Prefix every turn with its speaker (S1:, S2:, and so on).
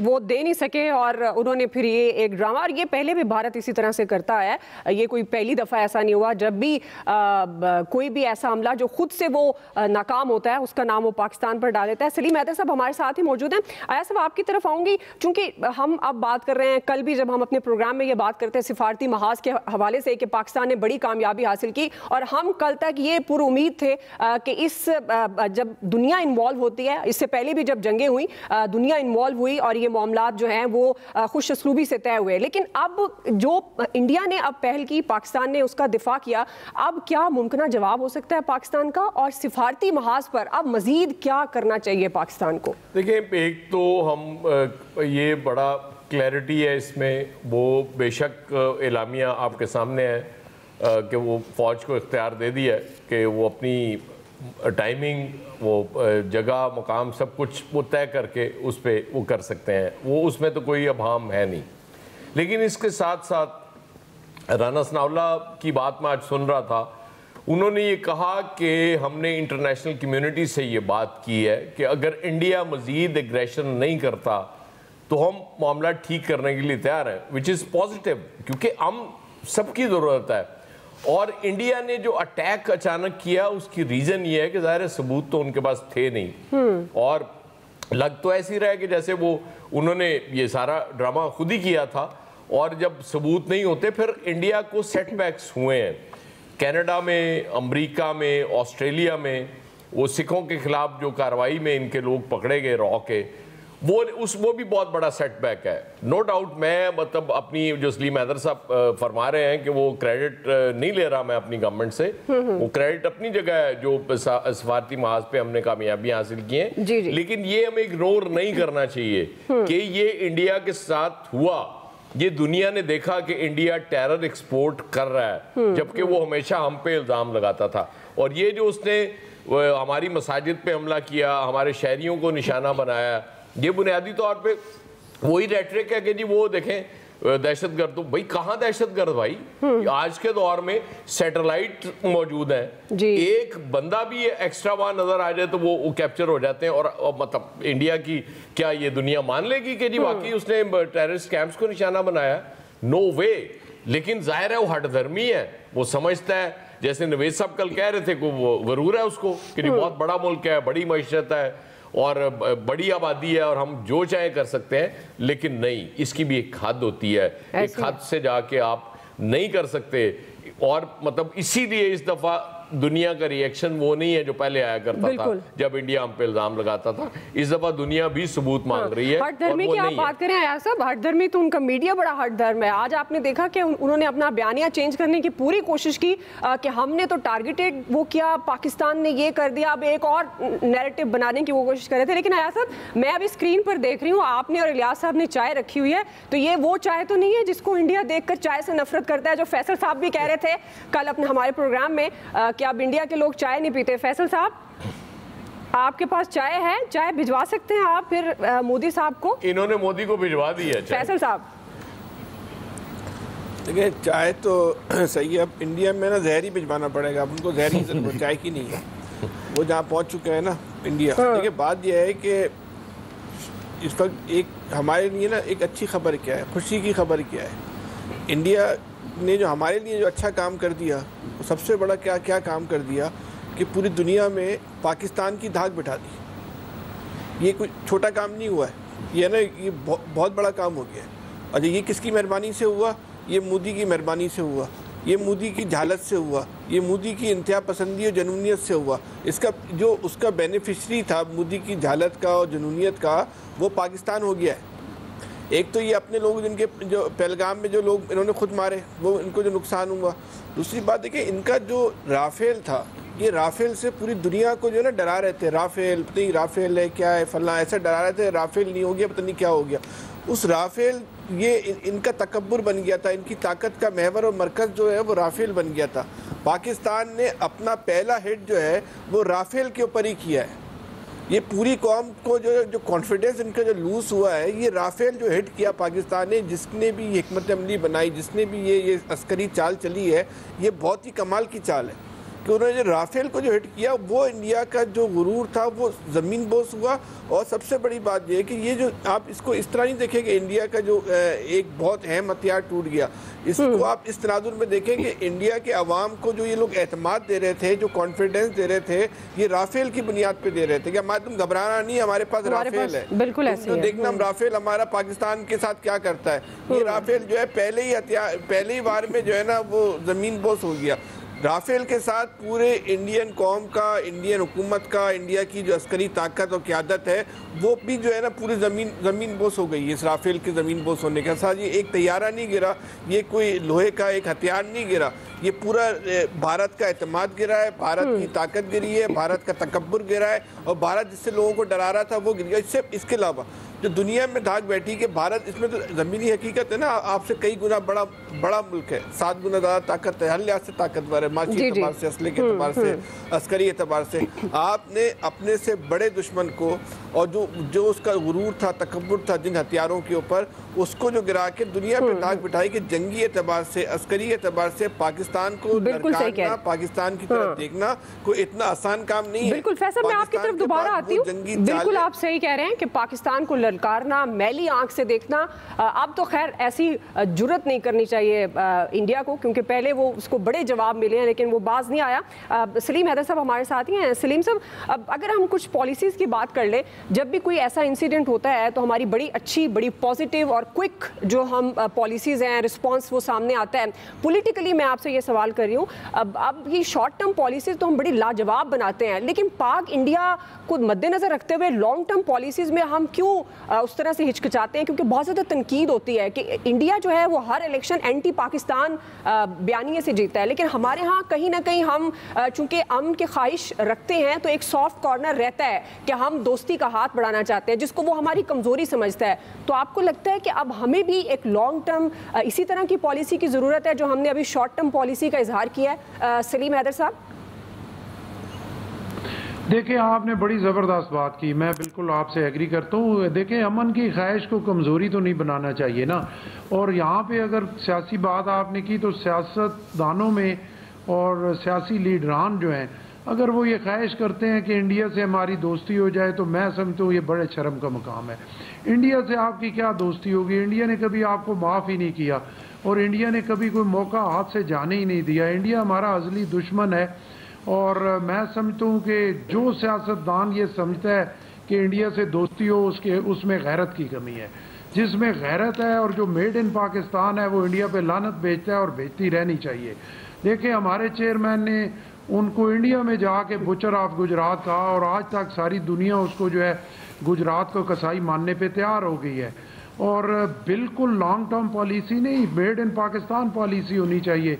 S1: वो दे नहीं सके और उन्होंने फिर ये एक ड्रामा, और ये पहले भी भारत इसी तरह से करता है, ये कोई पहली दफ़ा ऐसा नहीं हुआ। जब भी कोई भी ऐसा हमला जो खुद से वो नाकाम होता है उसका नाम वो पाकिस्तान पर डाल देता है। सलीम हैदर साहब हमारे साथ ही मौजूद हैं। आया साहब आपकी तरफ आऊँगी, चूँकि हम अब बात कर रहे हैं, कल भी जब हम अपने प्रोग्राम में ये बात करते हैं सिफारती महाज के हवाले से कि पाकिस्तान ने बड़ी कामयाबी हासिल की, और हम कल तक ये पूरी उम्मीद थे कि इस जब दुनिया इन्वॉल्व होती है, इससे पहले भी जब जंगें हुई दुनिया इन्वॉल्व हुई और ये मामलात जो हैं वो खुश असलूबी से तय हुए, लेकिन अब जो इंडिया ने अब पहल की, पाकिस्तान ने उसका दिफा किया, अब क्या मुमकिन जवाब हो सकता है पाकिस्तान का, और सिफारती महाज पर अब मजीद क्या करना चाहिए पाकिस्तान को?
S2: देखिए, एक तो हम ये बड़ा क्लैरिटी है इसमें, वो बेशक एलामिया आपके सामने है कि वो फ़ौज को इख्तियार दे दिया है कि वो अपनी टाइमिंग, वो जगह, मकाम, सब कुछ वो तय करके उस पर वो कर सकते हैं, वो उसमें तो कोई अभाम है नहीं। लेकिन इसके साथ साथ राना सनाउल्लाह की बात मैं आज सुन रहा था, उन्होंने ये कहा कि हमने इंटरनेशनल कम्युनिटी से ये बात की है कि अगर इंडिया मज़ीद एग्रेशन नहीं करता तो हम मामला ठीक करने के लिए तैयार हैं, विच इज़ पॉजिटिव, क्योंकि हम सबकी ज़रूरत है। और इंडिया ने जो अटैक अचानक किया उसकी रीज़न ये है कि ज़ाहिर सबूत तो उनके पास थे नहीं, और लग तो ऐसी रहा है कि जैसे वो उन्होंने ये सारा ड्रामा खुद ही किया था, और जब सबूत नहीं होते फिर इंडिया को सेटबैक्स हुए हैं। कनाडा में, अमेरिका में, ऑस्ट्रेलिया में वो सिखों के खिलाफ जो कार्रवाई में इनके लोग पकड़े गए रॉ के, वो भी बहुत बड़ा सेटबैक है, नो डाउट। मैं मतलब अपनी जो सलीम हैदर साहब फरमा रहे हैं कि वो क्रेडिट नहीं ले रहा मैं अपनी गवर्नमेंट से, वो क्रेडिट अपनी जगह है जो सफारती महाज पे हमने कामयाबियां हासिल की हैं, लेकिन ये हमें इग्नोर नहीं करना चाहिए कि ये इंडिया के साथ हुआ। ये दुनिया ने देखा कि इंडिया टेरर एक्सपोर्ट कर रहा है, जबकि वो हमेशा हम पे इल्ज़ाम लगाता था। और ये जो उसने हमारी मसाजिद पे हमला किया, हमारे शहरियों को निशाना बनाया, ये बुनियादी तौर पे वही रेटरिक है कि जी वो देखें दहशतगर्द, तो भाई कहाँ दहशतगर्द भाई, आज के दौर में सैटेलाइट मौजूद है, एक बंदा भी एक्स्ट्रा वहां नजर आ जाए तो वो कैप्चर हो जाते हैं, और मतलब इंडिया की क्या ये दुनिया मान लेगी कि जी वाकई उसने टेररिस्ट कैंप्स को निशाना बनाया? नो वे। लेकिन जाहिर है वो हठधर्मी है, वो समझता है, जैसे नवेद साहब कल कह रहे थे, वो गरूर है उसको कि बहुत बड़ा मुल्क है, बड़ी मईशत है और बड़ी आबादी है और हम जो चाहे कर सकते हैं, लेकिन नहीं, इसकी भी एक हद होती है, एक हद से जाके आप नहीं कर सकते। और मतलब इसीलिए इस दफ़ा दुनिया का रिएक्शन वो नहीं है जो पहले आया करता था जब इंडिया हम पे इल्जाम लगाता था। इस दफा दुनिया भी सबूत मांग रही है।
S1: हठधर्मी की आप बात करें आया साहब, हठधर्मी तो उनका मीडिया बड़ा हठधर्म है। आज आपने देखा कि उन्होंने अपना बयानिया चेंज करने की पूरी कोशिश की कि हमने तो टारगेटेड वो किया, पाकिस्तान ने ये कर दिया, अब एक और नैरेटिव बनाने की वो कोशिश कर रहे थे। लेकिन आया साहब, मैं अभी स्क्रीन पर देख रही हूँ, आपने और इलियास साहब ने चाय रखी हुई है, तो ये वो चाय तो नहीं है जिसको इंडिया देखकर चाय से नफरत करता है, जो फैसल साहब भी कह रहे थे कल अपने हमारे प्रोग्राम में कि अब इंडिया के लोग चाय नहीं पीते। फैसल साहब, आपके पास चाय है, चाय भिजवा सकते हैं आप फिर मोदी साहब को?
S2: इन्होंने मोदी को भिजवा दी है
S1: फैसल साहब।
S3: देखिए, चाय तो सही है, अब इंडिया में ना जहर ही भिजवाना पड़ेगा, अब उनको जहर ही चाय की नहीं है, वो जहाँ पहुँच चुके हैं ना इंडिया। देखिए, बात यह है कि इस वक्त एक हमारे लिए ना एक अच्छी खबर क्या है, खुशी की खबर क्या है, इंडिया ने जो हमारे लिए जो अच्छा काम कर दिया, वो सबसे बड़ा क्या काम कर दिया कि पूरी दुनिया में पाकिस्तान की धाक बिठा दी। ये कोई छोटा काम नहीं हुआ है, ये ना ये बहुत बड़ा काम हो गया है। और ये किसकी मेहरबानी से हुआ? ये मोदी की मेहरबानी से हुआ, ये मोदी की झालत से हुआ, ये मोदी की इंतहा पसंदी और जनूनियत से हुआ। इसका जो उसका बेनिफिशरी था मोदी की झालत का और जनूनियत का, वो पाकिस्तान हो गया है। एक तो ये अपने लोग जिनके जो पहलगाम में जो लोग इन्होंने खुद मारे, वो इनको जो नुकसान हुआ। दूसरी बात देखिए, इनका जो राफेल था, ये राफेल से पूरी दुनिया को जो ना डरा रहे थे, राफेल पता नहीं राफेल है क्या है फला, ऐसा डरा रहे थे, राफेल नहीं हो गया, पता नहीं क्या हो गया। उस राफेल, ये इनका तकब्बुर बन गया था, इनकी ताकत का महवर और मरकज़ जो है वो राफेल बन गया था। पाकिस्तान ने अपना पहला हिट जो है वो राफेल के ऊपर ही किया है। ये पूरी कौम को जो कॉन्फिडेंस इनका जो लूज़ हुआ है, ये राफेल जो हिट किया पाकिस्तान ने, जिसने भी हिकमत अमली बनाई, जिसने भी ये अस्करी चाल चली है, ये बहुत ही कमाल की चाल है। कि उन्होंने जो राफेल को जो हिट किया वो इंडिया का जो गुरूर था वो ज़मीन बोस हुआ। और सबसे बड़ी बात यह है कि ये जो आप इसको इस तरह नहीं देखें कि इंडिया का जो एक बहुत अहम हथियार टूट गया, इसको आप इस तनाजुर में देखें कि इंडिया के अवाम को जो ये लोग एतमाद दे रहे थे, जो कॉन्फिडेंस दे रहे थे, ये राफेल की बुनियाद पे दे रहे थे कि हमारे तुम घबराना नहीं, हमारे पास राफेल है,
S1: बिल्कुल ऐसे
S3: तो देखना हम राफेल हमारा पाकिस्तान के साथ क्या करता है। ये राफेल जो है पहले ही बार में जो है ना वो ज़मीन बोस हो गया। राफेल के साथ पूरे इंडियन कौम का, इंडियन हुकूमत का, इंडिया की जो अस्करी ताकत और क़यादत है वो भी जो है ना पूरी ज़मीन बोस हो गई है इस राफेल के ज़मीन बोस होने के साथ। ये एक तैयारा नहीं गिरा, ये कोई लोहे का एक हथियार नहीं गिरा, ये पूरा भारत का एतमाद गिरा है, भारत की ताकत गिरी है, भारत का तकब्बुर गिरा है और भारत जिससे लोगों को डरा रहा था वो गिर गया। इसके अलावा जो दुनिया में धाक बैठी कि भारत, इसमें तो ज़मीनी हकीकत है ना, आपसे कई गुना बड़ा मुल्क है, 7 गुना ज़्यादा ताकत है, हर लिहाज से ताकतवर है, माशी एतबार से, असले के एतबार से, अस्करी एतबार से। आपने अपने से बड़े दुश्मन को और जो उसका गुरूर था, तकब्बुर था जिन हथियारों के ऊपर, उसको जो गिरा के दुनिया में धाक बिठाई कि जंगी एतबार से, अस्करी एतबार से पाकिस्तान को लड़काना, पाकिस्तान की तरफ देखना कोई इतना आसान काम नहीं है।
S1: बिल्कुल फैसल, मैं आपकी तरफ दोबारा आती हूँ। बिल्कुल आप सही कह रहे हैं कि पाकिस्तान को ललकारना, मैली आंख से देखना, अब तो खैर ऐसी जुर्रत नहीं करनी चाहिए इंडिया को, क्योंकि पहले वो उसको बड़े जवाब मिले हैं लेकिन वो बाज नहीं आया। सलीम हैदर साहब हमारे साथ ही हैं। सलीम साहब, अब अगर हम कुछ पॉलिसीज़ की बात कर ले, जब भी कोई ऐसा इंसिडेंट होता है तो हमारी बड़ी अच्छी, बड़ी पॉजिटिव और क्विक जो हम पॉलिसीज़ हैं, रिस्पॉन्स वो सामने आता है। पॉलिटिकली मैं आपसे ये सवाल कर रही हूँ, अब ये शॉर्ट टर्म पॉलिसीज़ तो हम बड़ी लाजवाब बनाते हैं, लेकिन पाक इंडिया को मद्देनज़र रखते हुए लॉन्ग टर्म पॉलिसीज़ में हम क्यों उस तरह से हिचकिचाते हैं? क्योंकि बहुत ज़्यादा तनकीद होती है कि इंडिया जो है वो हर इलेक्शन एंटी पाकिस्तान बयानिए से जीतता है, लेकिन हमारे यहाँ कहीं ना कहीं हम चूंकि अमन की ख्वाहिश रखते हैं तो एक सॉफ्ट कॉर्नर रहता है कि हम दोस्ती का हाथ बढ़ाना चाहते हैं, जिसको वो हमारी कमज़ोरी समझता है। तो आपको लगता है कि अब हमें भी एक लॉन्ग टर्म इसी तरह की पॉलिसी की ज़रूरत है जो हमने अभी शॉर्ट टर्म पॉलिसी का इजहार किया है? सलीम हैदर साहब।
S4: देखिए, आपने बड़ी ज़बरदस्त बात की, मैं बिल्कुल आपसे एग्री करता हूँ। देखिए, अमन की ख्वाहिश को कमज़ोरी तो नहीं बनाना चाहिए ना। और यहाँ पे अगर सियासी बात आपने की तो सियासतदानों में और सियासी लीडरान जो हैं, अगर वो ये ख्वाहिश करते हैं कि इंडिया से हमारी दोस्ती हो जाए तो मैं समझता हूँ ये बड़े शर्म का मकाम है। इंडिया से आपकी क्या दोस्ती होगी? इंडिया ने कभी आपको माफ़ ही नहीं किया और इंडिया ने कभी कोई मौका हाथ से जाने ही नहीं दिया। इंडिया हमारा अज़ली दुश्मन है और मैं समझता हूँ कि जो सियासतदान ये समझता है कि इंडिया से दोस्ती हो, उसमें गैरत की कमी है। जिसमें गैरत है और जो मेड इन पाकिस्तान है वो इंडिया पे लानत भेजता है और भेजती रहनी चाहिए। देखिए, हमारे चेयरमैन ने उनको इंडिया में जाके बुचर ऑफ गुजरात कहा और आज तक सारी दुनिया उसको जो है गुजरात को कसाई मानने पे तैयार हो गई है। और बिल्कुल लॉन्ग टर्म पॉलिसी नहीं, मेड इन पाकिस्तान पॉलिसी होनी चाहिए।